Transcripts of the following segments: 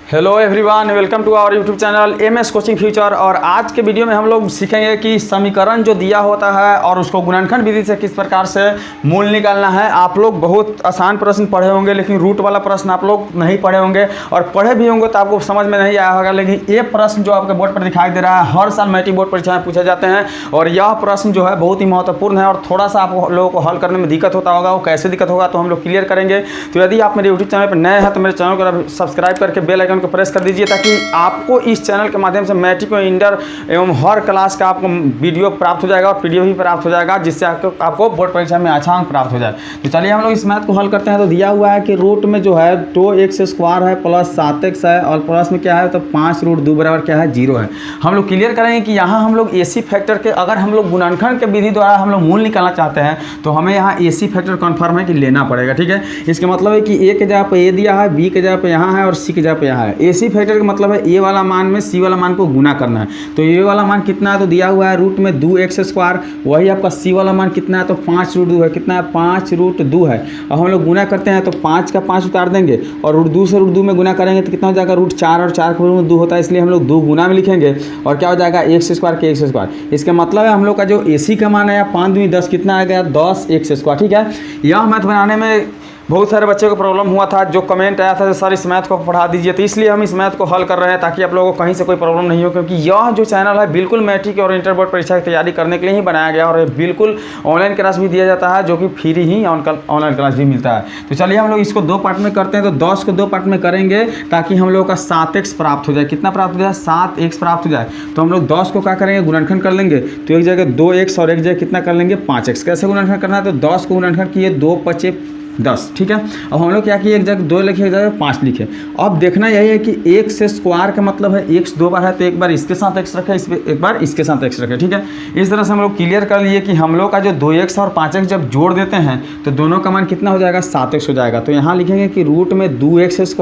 Hello everyone, welcome to our YouTube channel MS coaching future. और आज के video में हम लोग सीखेंगे कि समीकरण जो दिया होता है और उसको गुणनखंड विधि से किस प्रकार से मूल निकालना है। आप लोग बहुत आसान प्रश्न पढ़े होंगे, लेकिन रूट वाला प्रश्न आप लोग नहीं पढ़े होंगे, और पढ़े भी होंगे तो आपको समझ में नहीं आया होगा। लेकिन ये प्रश्न जो आपके बोर्ड पर दिखाई दे रहा है, हर साल मैट्रिक बोर्ड परीक्षा में पूछे जाते हैं, और यह प्रश्न जो है बहुत ही महत्वपूर्ण है। और थोड़ा सा आप लोगों को हल करने में दिक्कत होता होगा, वो कैसे दिक्कत होगा तो हम लोग क्लियर करेंगे। तो यदि आप मेरे यूट्यूब चैनल पर नए हैं तो मेरे चैनल को सब्सक्राइब करके बेल आइकन को प्रेस कर दीजिए, ताकि आपको इस चैनल के माध्यम से मैट्रिक और इंटर एवं हर क्लास का आपको वीडियो प्राप्त हो जाएगा और पीडीएफ भी प्राप्त हो जाएगा, जिससे आपको बोर्ड परीक्षा में अच्छा अंक प्राप्त हो जाए। तो चलिए हम लोग इस मैथ को हल करते हैं। तो दिया हुआ है कि रूट में जो है 2x² है प्लस 7x है, और प्लस में क्या है तो 5√2 बराबर क्या है 0 है। हम लोग क्लियर करेंगे कि यहाँ हम लोग एसी फैक्टर के, अगर हम लोग गुणनखंड के विधि द्वारा हम लोग मूल निकालना चाहते हैं तो हमें यहाँ एसी फैक्टर कन्फर्म है कि लेना पड़ेगा। ठीक है, इसका मतलब है कि ए के जगह पे ए दिया है, बी के जगह पे यहाँ है और सी के जगह पे यहाँ है। एसी फैक्टर का मतलब है ए वाला मान में सी वाला मान को गुना करना है। तो ए वाला मान कितना है तो दिया हुआ है रूट में 2x², वही आपका सी वाला मान कितना है तो 5√2 है। कितना है 5√2 है। अब हम लोग गुना करते हैं तो 5 का 5 उतार देंगे और √2 से √2 में गुना करेंगे तो कितना हो जाएगा √4, और 4 के में 2 होता है, इसलिए हम लोग 2 गुना में लिखेंगे और क्या हो जाएगा x² के x²। इसका मतलब है हम लोग का जो एसी का मान है 5 दूनी 10, कितना आ गया 10x²। ठीक है, यह मैथ बनाने में बहुत सारे बच्चों को प्रॉब्लम हुआ था, जो कमेंट आया था सर इस मैथ को पढ़ा दीजिए। तो इसलिए हम इस मैथ को हल कर रहे हैं ताकि आप लोगों को कहीं से कोई प्रॉब्लम नहीं हो, क्योंकि यह जो चैनल है बिल्कुल मैट्रिक और इंटर बोर्ड परीक्षा की तैयारी करने के लिए ही बनाया गया, और बिल्कुल ऑनलाइन क्लास भी दिया जाता है, जो कि फ्री ही ऑनलाइन क्लास भी मिलता है। तो चलिए हम लोग इसको 2 पार्ट में करते हैं। तो 10 को 2 पार्ट में करेंगे ताकि हम लोग का 7x प्राप्त हो जाए। कितना प्राप्त हो जाए 7x प्राप्त हो जाए। तो हम लोग 10 को क्या करेंगे गुणनखंड कर लेंगे, तो एक जगह 2x और एक जगह कितना कर लेंगे 5x। कैसे गुणनखंड करना है तो 10 को गुणनखंड किए 2 × 5 = 10। ठीक है, अब हम लोग क्या किए, एक जगह 2 लिखे एक जगह 5 लिखे। अब देखना यही है कि x² का मतलब है x 2 बार है, तो एक बार इसके साथ x रखे, एक बार इसके साथ x रखे। ठीक है, इस तरह से हम लोग क्लियर कर लिए कि हम लोग का जो 2x और 5x जब जोड़ देते हैं तो दोनों का मान कितना हो जाएगा 7x हो जाएगा। तो यहाँ लिखेंगे कि रूट में 2x²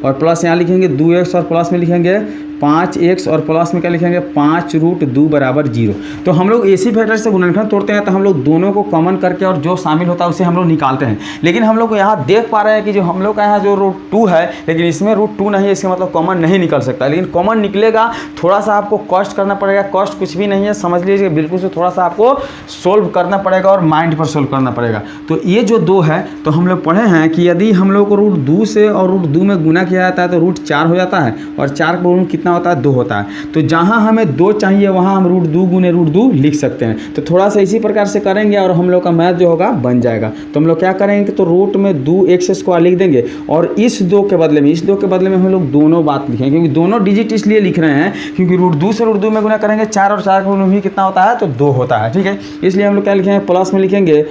और प्लस यहाँ लिखेंगे 2x और प्लस में लिखेंगे 5x और प्लस में क्या लिखेंगे 5√2 बराबर 0। तो हम लोग एसी फैक्टर से गुणनखंड तोड़ते हैं तो हम लोग दोनों को कॉमन करके और जो शामिल होता है उसे हम लोग निकालते हैं। लेकिन हम लोग यहाँ देख पा रहे हैं कि जो हम लोग का यहाँ जो √2 है, लेकिन इसमें √2 नहीं है, इसका मतलब कॉमन नहीं निकल सकता। लेकिन कॉमन निकलेगा, थोड़ा सा आपको कॉस्ट करना पड़ेगा। कॉस्ट कुछ भी नहीं है, समझ लीजिए बिल्कुल से थोड़ा सा आपको सोल्व करना पड़ेगा और माइंड पर सोल्व करना पड़ेगा। तो ये जो 2 है, तो हम लोग पढ़े हैं कि यदि हम लोग को √2 से और √2 में गुना किया जाता है तो √4 हो जाता है, और 4 का कितना होता है 2 होता है। तो जहां हमें 2 चाहिए वहां हम √2 गुने √2 लिख सकते हैं। तो थोड़ा सा इसी प्रकार से करेंगे और हम लोग का मैथ जो होगा बन जाएगा। तो हम लोग क्या करेंगे तो रूट में 2x² लिख देंगे, और इस 2 के बदले में हम लोग दोनों बात लिखेंगे, क्योंकि दोनों डिजिट इसलिए लिख रहे हैं क्योंकि √2 से √2 में गुना करेंगे 4, और 4 का भी कितना होता है तो 2 होता है। ठीक है, इसलिए हम लोग क्या लिखेंगे प्लस में लिखेंगे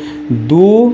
2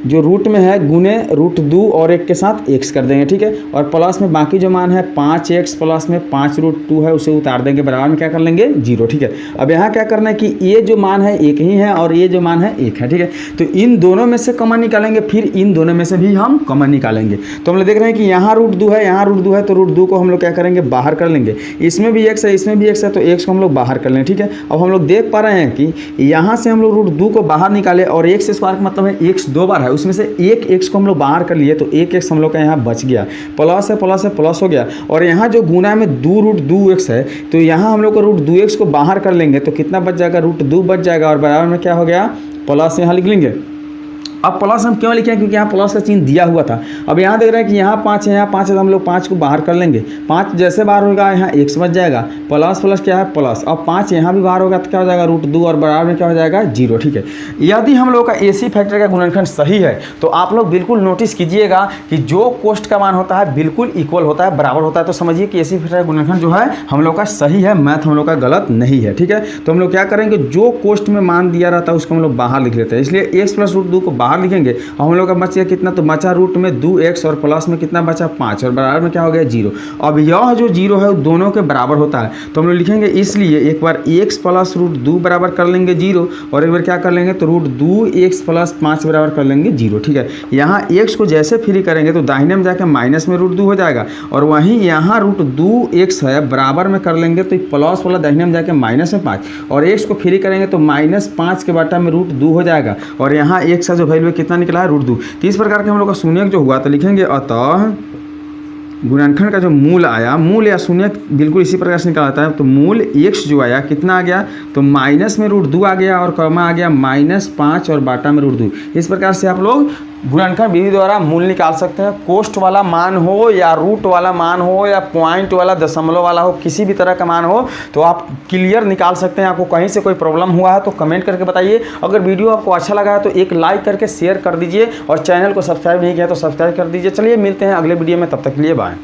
जो रूट में है गुने √2 और 1 के साथ x कर देंगे। ठीक है, और प्लस में बाकी जो मान है 5x प्लस में 5√2 है उसे उतार देंगे, बराबर में क्या कर लेंगे 0। ठीक है, अब यहाँ क्या करना है कि ये जो मान है 1 ही है और ये जो मान है 1 है। ठीक है, तो इन दोनों में से कॉमन निकालेंगे, फिर इन दोनों में से भी हम कॉमन निकालेंगे। तो हम लोग देख रहे हैं कि यहाँ √2 है, यहाँ √2 है, तो √2 को हम लोग क्या करेंगे बाहर कर लेंगे। इसमें भी x है, इसमें भी x है, तो x को हम लोग बाहर कर लेंगे। ठीक है, अब हम लोग देख पा रहे हैं कि यहाँ से हम लोग √2 को बाहर निकाले, और x² का मतलब है x 2 बार है, उसमें से एक x को हम लोग बाहर कर लिए, तो एक x हम लोग का यहाँ बच गया। प्लस है प्लस है प्लस हो गया, और यहाँ जो गुना में 2√2x है, तो यहाँ हम लोग को √2x को बाहर कर लेंगे तो कितना बच जाएगा √2 बच जाएगा, और बराबर में क्या हो गया प्लस यहाँ लिख लेंगे। अब प्लस हम क्यों लिखे हैं, क्योंकि यहाँ प्लस का चिन्ह दिया हुआ था। अब यहाँ देख रहे हैं कि यहाँ 5 है, यहाँ 5 है, तो हम लोग 5 को बाहर कर लेंगे। 5 जैसे बाहर होगा यहाँ x बच जाएगा, प्लस प्लस क्या है प्लस। अब 5 यहाँ भी बाहर होगा तो क्या हो जाएगा √2, और बराबर में क्या हो जाएगा 0। ठीक है, यदि हम लोग का एसी फैक्टर का गुणनखंड सही है तो आप लोग बिल्कुल नोटिस कीजिएगा कि जो कोष्ठ का मान होता है बिल्कुल इक्वल होता है, बराबर होता है। तो समझिए कि एसी फैक्टर का गुणनखंड जो है हम लोग का सही है, मैथ हम लोग का गलत नहीं है। ठीक है, तो हम लोग क्या करेंगे जो कोष्ठ में मान दिया रहता है उसको हम लोग बाहर लिख लेते हैं, इसलिए x + √2 को बाहर लिखेंगे। हम लोग का बच गया कितना, तो बचा रूट में 2x और प्लस में कितना बचा 5, और बराबर में क्या हो गया 0। अब यह जो 0 है दोनों के बराबर होता है, तो हम लोग लिखेंगे इसलिए एक बार x + √2 बराबर कर लेंगे 0, और एक बार क्या कर लेंगे तो √2x + 5 बराबर कर लेंगे 0। ठीक है, यहाँ x को जैसे फ्री करेंगे तो दाहिने में जाकर माइनस में √2 हो जाएगा, और वहीं यहाँ √2x है बराबर में कर लेंगे तो प्लस वाला दाहिने में जाकर माइनस में 5, और x को फ्री करेंगे तो -5 के बटा में √2 हो जाएगा, और यहाँ x का जो वैल्यू कितना निकला है √2। तो इस प्रकार के हम लोग का शून्यक जो हुआ तो लिखेंगे अतः गुणनखंड का जो मूल आया, मूल या शून्य बिल्कुल इसी प्रकार से निकालता है। तो मूल x जो आया कितना आ गया, तो माइनस में √2 आ गया और कॉमा आ गया -5 और बाटा में √2। इस प्रकार से आप लोग गुणनखंड विधि द्वारा मूल निकाल सकते हैं। कोष्ठ वाला मान हो या रूट वाला मान हो या पॉइंट वाला, दशमलव वाला हो, किसी भी तरह का मान हो तो आप क्लियर निकाल सकते हैं। आपको कहीं से कोई प्रॉब्लम हुआ है तो कमेंट करके बताइए। अगर वीडियो आपको अच्छा लगा है तो एक लाइक करके शेयर कर दीजिए और चैनल को सब्सक्राइब नहीं किया तो सब्सक्राइब कर दीजिए। चलिए मिलते हैं अगले वीडियो में, तब तक के लिए बाय।